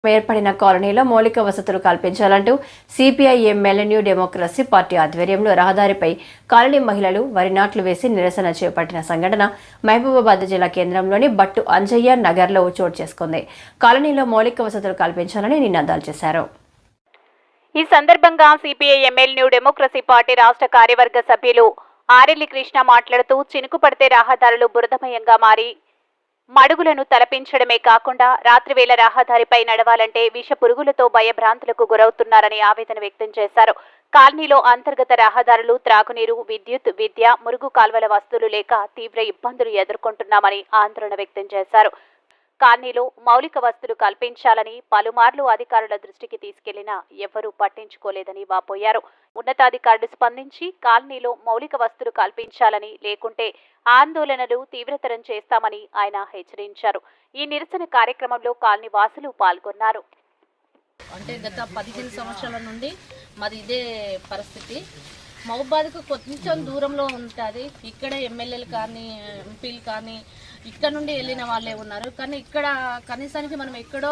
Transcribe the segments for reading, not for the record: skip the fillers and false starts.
ఏర్పడిన కాలనీలో మౌలిక వసతులు కల్పించాలంటూ సిపిఐ-ఎంఎల్ న్యూ డెమోక్రసీ పార్టీ ఆధ్వర్యంలో రహదారిపై కాలనీ మహిళలు వరి నాట్లు వేసి నిరసన చేపట్టిన సంఘటన మహబూబాబాద్ జిల్లా కేంద్రంలోని బట్టు అంజయ్య నగర్లో చోటు చేసుకుంది. కాలనీలో మౌలిక వసతులు కల్పించాలని నినాదాలు చేశారు. ఈ సందర్భంగా సిపిఐ-ఎంఎల్ న్యూ డెమోక్రసీ పార్టీ రాష్ట్ర కార్యవర్గ సభ్యులు ఆరెల్లి కృష్ణ మాట్లాడుతూ చినుకు పడితే రహదారులు బురదమయంగా మారి మడుగులను తలపించడమే కాకుండా రాత్రివేళ రహదారిపై నడవాలంటే విష పురుగులతో భయభ్రాంతులకు గురవుతున్నారని ఆవేదన వ్యక్తం చేశారు. కాలనీలో అంతర్గత రహదారులు, త్రాగునీరు, విద్యుత్, విద్య, మురుగు కాల్వల వస్తువులు లేక తీవ్ర ఇబ్బందులు ఎదుర్కొంటున్నామని ఆందోళన వ్యక్తం చేశారు. కాలనీలో మౌలిక వసతులు కల్పించాలని పలుమార్లు అధికారుల దృష్టికి తీసుకెళ్లినా ఎవ్వరూ పట్టించుకోలేదని వాపోయారు. ఉన్నతాధికారులు స్పందించి కాలనీలో మౌలిక వసతులు కల్పించాలని, లేకుంటే ఆందోళనలు తీవ్రతరం చేస్తామని ఆయన హెచ్చరించారు. ఈ నిరసన కార్యక్రమంలో కాలనీ వాసులు పాల్గొన్నారు. అంటే గత 15 సంవత్సరాల నుండి మాది ఇదే పరిస్థితి. మహబూబాద్కు కొంచెం దూరంలో ఉంటుంది. ఇక్కడ ఎమ్మెల్యేలు కానీ ఎంపీలు కానీ ఇక్కడ నుండి వెళ్ళిన వాళ్ళే ఉన్నారు. కానీ ఇక్కడ కనీసానికి మనం ఎక్కడో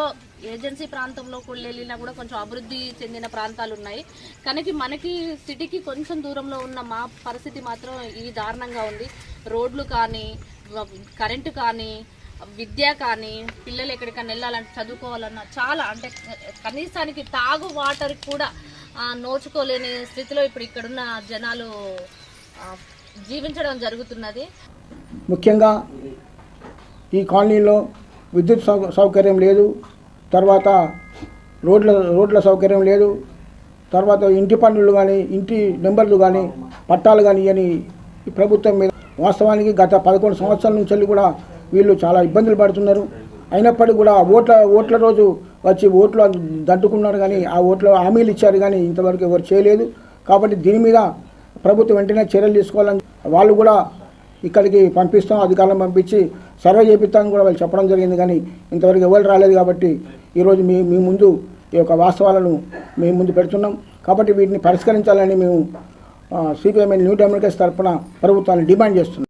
ఏజెన్సీ ప్రాంతంలో కూడా వెళ్ళినా కూడా కొంచెం అభివృద్ధి చెందిన ప్రాంతాలు ఉన్నాయి. కానీ మనకి సిటీకి కొంచెం దూరంలో ఉన్న మా పరిస్థితి మాత్రం ఈ దారుణంగా ఉంది. రోడ్లు కానీ, కరెంటు కానీ, విద్య కానీ, పిల్లలు ఎక్కడికైనా వెళ్ళాలంటే చదువుకోవాలన్నా చాలా, అంటే కనీసానికి తాగు వాటర్ కూడా నోచుకోలేని స్థితిలో ఇప్పుడు ఇక్కడున్న జనాలు జీవించడం జరుగుతున్నది. ముఖ్యంగా ఈ కాలనీలో విద్యుత్ సౌకర్యం లేదు, తర్వాత రోడ్ల సౌకర్యం లేదు, తర్వాత ఇంటి పన్నులు కానీ, ఇంటి నెంబర్లు కానీ, పట్టాలు కానీ అని ఈ ప్రభుత్వం మీద వాస్తవానికి గత 11 సంవత్సరాల నుంచి కూడా వీళ్ళు చాలా ఇబ్బందులు పడుతున్నారు. అయినప్పటికీ కూడా ఓట్ల రోజు వచ్చి ఓట్లు దండుకున్నారు, కానీ ఆ ఓట్లు హామీలు ఇచ్చారు, కానీ ఇంతవరకు ఎవరు చేయలేదు. కాబట్టి దీని మీద ప్రభుత్వం వెంటనే చర్యలు తీసుకోవాలని వాళ్ళు కూడా ఇక్కడికి పంపిస్తాం, అధికారులను పంపించి సర్వే చేపిస్తామని కూడా వాళ్ళు చెప్పడం జరిగింది. కానీ ఇంతవరకు ఎవరు రాలేదు. కాబట్టి ఈరోజు మీ ముందు ఈ యొక్క వాస్తవాలను మేము ముందు పెడుతున్నాం. కాబట్టి వీటిని పరిష్కరించాలని మేము సిపిఐ న్యూ డెమోక్రసీ తరఫున ప్రభుత్వాన్ని డిమాండ్ చేస్తున్నాం.